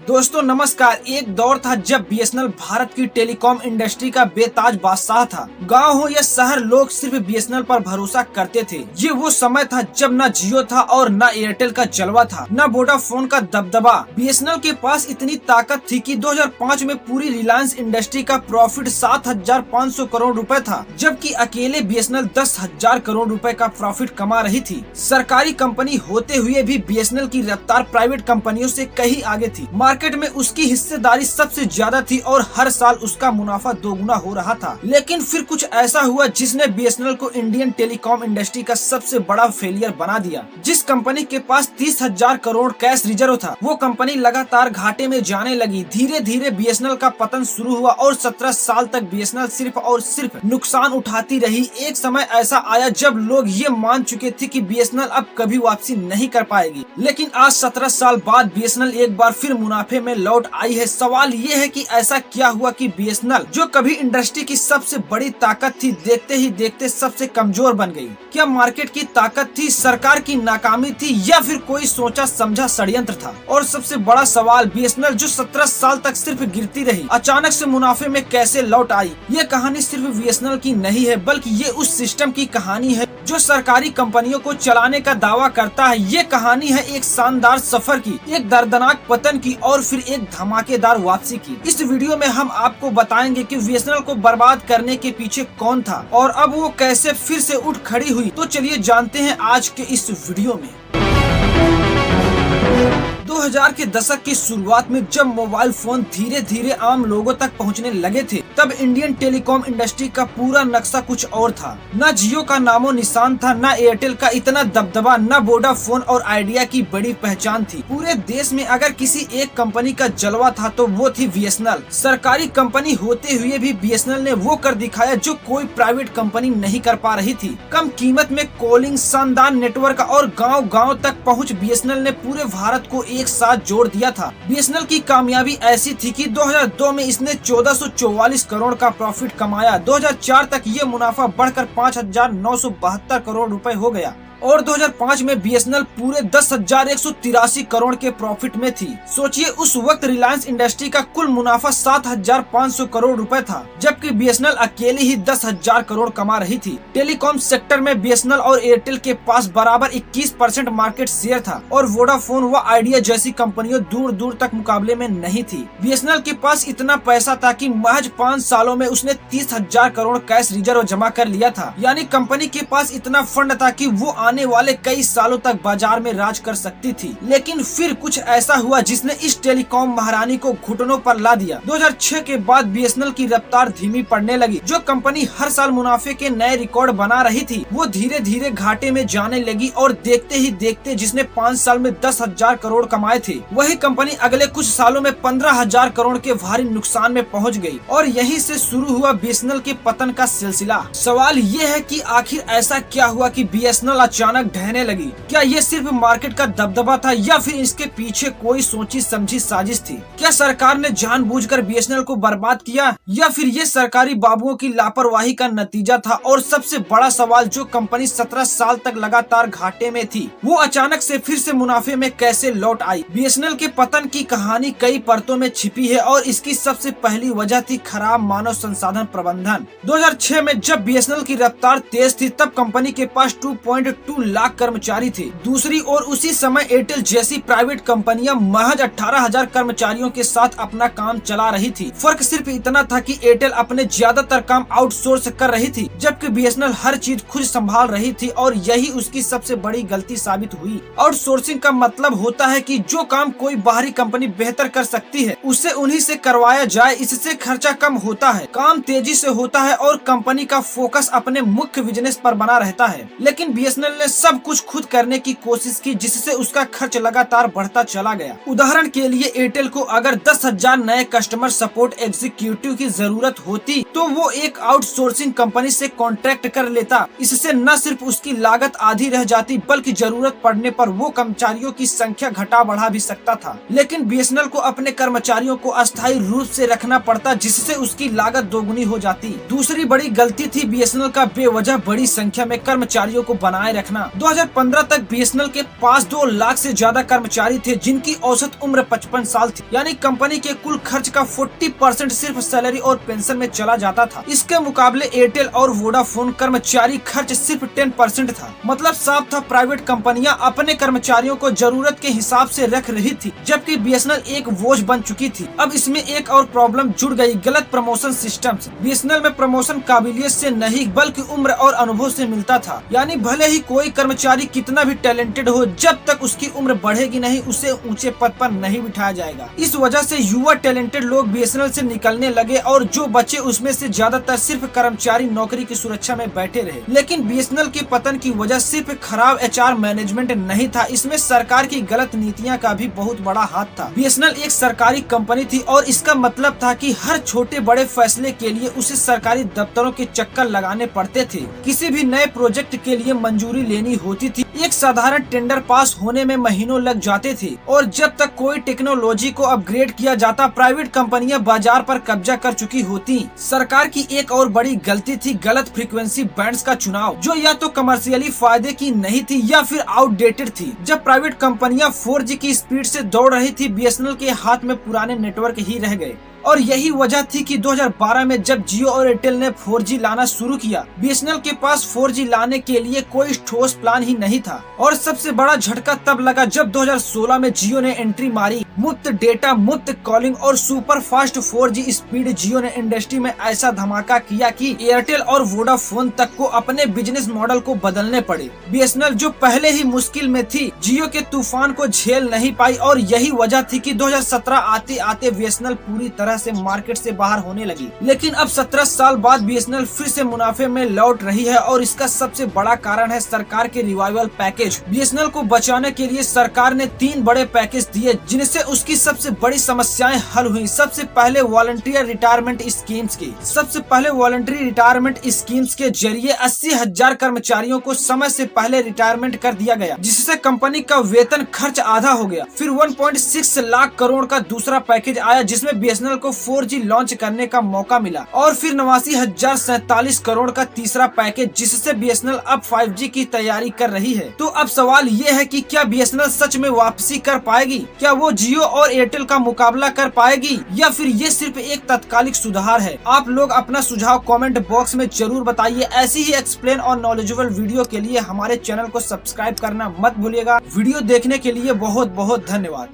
दोस्तों नमस्कार। एक दौर था जब बीएसएनएल भारत की टेलीकॉम इंडस्ट्री का बेताज बादशाह था। गांव हो या शहर, लोग सिर्फ बीएसएनएल पर भरोसा करते थे। ये वो समय था जब न जियो था और न एयरटेल का जलवा था, न वोडाफोन का दबदबा। बीएसएनएल के पास इतनी ताकत थी कि 2005 में पूरी रिलायंस इंडस्ट्री का प्रॉफिट 7,500 करोड़ रुपए था, जबकि अकेले बीएसएनएल 10,000 करोड़ रुपए का प्रॉफिट कमा रही थी। सरकारी कंपनी होते हुए भी बीएसएनएल की रफ्तार प्राइवेट कंपनियों से कहीं आगे थी। मार्केट में उसकी हिस्सेदारी सबसे ज्यादा थी और हर साल उसका मुनाफा दोगुना हो रहा था। लेकिन फिर कुछ ऐसा हुआ जिसने बीएसएनएल को इंडियन टेलीकॉम इंडस्ट्री का सबसे बड़ा फेलियर बना दिया। जिस कंपनी के पास 30,000 करोड़ कैश रिजर्व था, वो कंपनी लगातार घाटे में जाने लगी। धीरे धीरे बीएसएनएल का पतन शुरू हुआ और 17 साल तक बीएसएनएल सिर्फ और सिर्फ नुकसान उठाती रही। एक समय ऐसा आया जब लोग ये मान चुके थे कि बीएसएनएल अब कभी वापसी नहीं कर पाएगी। लेकिन आज 17 साल बाद बीएसएनएल एक बार फिर मुनाफे में लौट आई है। सवाल ये है कि ऐसा क्या हुआ कि बीएसएनएल, जो कभी इंडस्ट्री की सबसे बड़ी ताकत थी, देखते ही देखते सबसे कमजोर बन गई। क्या मार्केट की ताकत थी, सरकार की नाकामी थी, या फिर कोई सोचा समझा षड्यंत्र था? और सबसे बड़ा सवाल, बीएसएनएल जो 17 साल तक सिर्फ गिरती रही, अचानक से मुनाफे में कैसे लौट आई? ये कहानी सिर्फ बीएसएनएल की नहीं है, बल्कि ये उस सिस्टम की कहानी है जो सरकारी कंपनियों को चलाने का दावा करता है। ये कहानी है एक शानदार सफर की, एक दर्दनाक पतन की और फिर एक धमाकेदार वापसी की। इस वीडियो में हम आपको बताएंगे कि बीएसएनएल को बर्बाद करने के पीछे कौन था और अब वो कैसे फिर से उठ खड़ी हुई। तो चलिए जानते हैं आज के इस वीडियो में। 2000 के दशक की शुरुआत में जब मोबाइल फोन धीरे धीरे आम लोगों तक पहुंचने लगे थे, तब इंडियन टेलीकॉम इंडस्ट्री का पूरा नक्शा कुछ और था। न जियो का नामो निशान था, न एयरटेल का इतना दबदबा, न वोडाफोन और आइडिया की बड़ी पहचान थी। पूरे देश में अगर किसी एक कंपनी का जलवा था तो वो थी बीएसएनएल। सरकारी कंपनी होते हुए भी बीएसएनएल ने वो कर दिखाया जो कोई प्राइवेट कंपनी नहीं कर पा रही थी। कम कीमत में कॉलिंग, शानदार नेटवर्क और गाँव गाँव तक पहुँच बीएसएनएल ने पूरे भारत को एक साथ जोड़ दिया था। बीएसएनएल की कामयाबी ऐसी थी कि 2002 में इसने 1444 करोड़ का प्रॉफिट कमाया। 2004 तक ये मुनाफा बढ़कर 5,972 करोड़ रुपए हो गया और 2005 में बीएसएनएल पूरे 10,183 करोड़ के प्रॉफिट में थी। सोचिए, उस वक्त रिलायंस इंडस्ट्री का कुल मुनाफा 7,500 करोड़ रुपए था, जबकि बीएसएनएल अकेली ही 10,000 करोड़ कमा रही थी। टेलीकॉम सेक्टर में बीएसएनएल और एयरटेल के पास बराबर 21% मार्केट शेयर था और वोडाफोन व आइडिया जैसी कंपनियों दूर दूर तक मुकाबले में नहीं थी। बीएसएनएल के पास इतना पैसा था कि महज 5 सालों में उसने 30,000 करोड़ कैश रिजर्व जमा कर लिया था। यानी कंपनी के पास इतना फंड था कि वो आने वाले कई सालों तक बाजार में राज कर सकती थी। लेकिन फिर कुछ ऐसा हुआ जिसने इस टेलीकॉम महारानी को घुटनों पर ला दिया। 2006 के बाद बीएसएनएल की रफ्तार धीमी पड़ने लगी। जो कंपनी हर साल मुनाफे के नए रिकॉर्ड बना रही थी, वो धीरे धीरे घाटे में जाने लगी और देखते ही देखते जिसने 5 साल में 10,000 करोड़ कमाए थे, वही कंपनी अगले कुछ सालों में 15,000 करोड़ के भारी नुकसान में पहुँच गयी और यहीं से शुरू हुआ बीएसएनएल के पतन का सिलसिला। सवाल ये है कि आखिर ऐसा क्या हुआ कि बीएसएनएल अचानक ढहने लगी? क्या ये सिर्फ मार्केट का दबदबा था या फिर इसके पीछे कोई सोची समझी साजिश थी? क्या सरकार ने जानबूझकर बीएसएनएल को बर्बाद किया या फिर ये सरकारी बाबुओं की लापरवाही का नतीजा था? और सबसे बड़ा सवाल, जो कंपनी 17 साल तक लगातार घाटे में थी, वो अचानक से फिर से मुनाफे में कैसे लौट आई? बीएसएनएल के पतन की कहानी कई परतों में छिपी है और इसकी सबसे पहली वजह थी खराब मानव संसाधन प्रबंधन। 2006 में जब बीएसएनएल की रफ्तार तेज थी, तब कंपनी के पास 2.2 लाख कर्मचारी थे। दूसरी ओर उसी समय एयरटेल जैसी प्राइवेट कंपनियां महज 18,000 कर्मचारियों के साथ अपना काम चला रही थी। फर्क सिर्फ इतना था कि एयरटेल अपने ज्यादातर काम आउटसोर्स कर रही थी, जबकि बीएसएनएल हर चीज खुद संभाल रही थी और यही उसकी सबसे बड़ी गलती साबित हुई। आउटसोर्सिंग का मतलब होता है कि जो काम कोई बाहरी कंपनी बेहतर कर सकती है, उसे उन्हीं से करवाया जाए। इससे खर्चा कम होता है, काम तेजी से होता है और कंपनी का फोकस अपने मुख्य बिजनेस पर बना रहता है। लेकिन बीएसएनएल ने सब कुछ खुद करने की कोशिश की, जिससे उसका खर्च लगातार बढ़ता चला गया। उदाहरण के लिए एयरटेल को अगर 10,000 नए कस्टमर सपोर्ट एग्जीक्यूटिव की जरूरत होती तो वो एक आउटसोर्सिंग कंपनी से कॉन्ट्रैक्ट कर लेता। इससे न सिर्फ उसकी लागत आधी रह जाती, बल्कि जरूरत पड़ने पर वो कर्मचारियों की संख्या घटा बढ़ा भी सकता था। लेकिन बीएसएनएल को अपने कर्मचारियों को अस्थायी रूप से रखना पड़ता, जिससे उसकी लागत दोगुनी हो जाती। दूसरी बड़ी गलती थी बीएसएनएल का बेवजह बड़ी संख्या में कर्मचारियों को बनाए रखना। 2015 तक बीएसएनएल के पास 2 लाख से ज्यादा कर्मचारी थे जिनकी औसत उम्र 55 साल थी। यानी कंपनी के कुल खर्च का 40% सिर्फ सैलरी और पेंशन में चला जाता था। इसके मुकाबले एयरटेल और वोडाफोन कर्मचारी खर्च सिर्फ 10% था। मतलब साफ था प्राइवेट कंपनियां अपने कर्मचारियों को जरूरत के हिसाब से रख रही थी, जबकि बीएसएनएल एक बोझ बन चुकी थी। अब इसमें एक और प्रॉब्लम जुड़ गई, गलत प्रमोशन सिस्टम से। बीएसएनएल में प्रमोशन काबिलियत से नहीं बल्कि उम्र और अनुभव से मिलता था। यानी भले ही कोई कर्मचारी कितना भी टैलेंटेड हो, जब तक उसकी उम्र बढ़ेगी नहीं उसे ऊंचे पद पर नहीं बिठाया जाएगा। इस वजह से युवा टैलेंटेड लोग बीएसएनएल से निकलने लगे और जो बचे उसमें से ज्यादातर सिर्फ कर्मचारी नौकरी की सुरक्षा में बैठे रहे। लेकिन बीएसएनएल के पतन की वजह सिर्फ खराब एचआर मैनेजमेंट नहीं था, इसमें सरकार की गलत नीतियां का भी बहुत बड़ा हाथ था। बीएसएनएल एक सरकारी कंपनी थी और इसका मतलब था कि हर छोटे बड़े फैसले के लिए उसे सरकारी दफ्तरों के चक्कर लगाने पड़ते थे। किसी भी नए प्रोजेक्ट के लिए मंजूरी लेनी होती थी, एक साधारण टेंडर पास होने में महीनों लग जाते थे। और जब तक कोई टेक्नोलॉजी को अपग्रेड किया जाता, प्राइवेट कंपनियां बाजार पर कब्जा कर चुकी होती। सरकार की एक और बड़ी गलती थी गलत फ्रीक्वेंसी बैंड्स का चुनाव, जो या तो कमर्शियली फायदे की नहीं थी या फिर आउटडेटेड थी। जब प्राइवेट कंपनियां 4G की स्पीड से दौड़ रही थी, बीएसएनएल के हाथ में पुराने नेटवर्क ही रह गए। और यही वजह थी कि 2012 में जब जियो और एयरटेल ने 4G लाना शुरू किया, बीएसएनएल के पास 4G लाने के लिए कोई ठोस प्लान ही नहीं था। और सबसे बड़ा झटका तब लगा जब 2016 में जियो ने एंट्री मारी। मुफ्त डेटा, मुफ्त कॉलिंग और सुपर फास्ट 4G स्पीड जियो ने इंडस्ट्री में ऐसा धमाका किया कि एयरटेल और वोडाफोन तक को अपने बिजनेस मॉडल को बदलने पड़े। बीएसएनएल जो पहले ही मुश्किल में थी, जियो के तूफान को झेल नहीं पाई और यही वजह थी कि 2017 आते आते बीएसएनएल पूरी तरह से मार्केट से बाहर होने लगी। लेकिन अब 17 साल बाद बीएसएनएल फिर से मुनाफे में लौट रही है और इसका सबसे बड़ा कारण है सरकार के रिवाइवल पैकेज। बीएसएनएल को बचाने के लिए सरकार ने 3 बड़े पैकेज दिए जिनसे उसकी सबसे बड़ी समस्याएं हल हुई। सबसे पहले वॉलंटियर रिटायरमेंट स्कीम्स की। सबसे पहले वॉलंटरी रिटायरमेंट स्कीम्स के जरिए 80,000 कर्मचारियों को समय से पहले रिटायरमेंट कर दिया गया, जिससे कंपनी का वेतन खर्च आधा हो गया। फिर 1.6 लाख करोड़ का दूसरा पैकेज आया जिसमें बीएसएनएल को 4G लॉन्च करने का मौका मिला। और फिर 89,047 करोड़ का तीसरा पैकेज जिससे बीएसएनएल अब 5G की तैयारी कर रही है। तो अब सवाल ये है कि क्या बीएसएनएल सच में वापसी कर पाएगी? क्या वो जियो और एयरटेल का मुकाबला कर पाएगी या फिर ये सिर्फ एक तात्कालिक सुधार है? आप लोग अपना सुझाव कमेंट बॉक्स में जरूर बताइए। ऐसी ही एक्सप्लेन और नॉलेजेबल वीडियो के लिए हमारे चैनल को सब्सक्राइब करना मत भूलिएगा। वीडियो देखने के लिए बहुत बहुत धन्यवाद।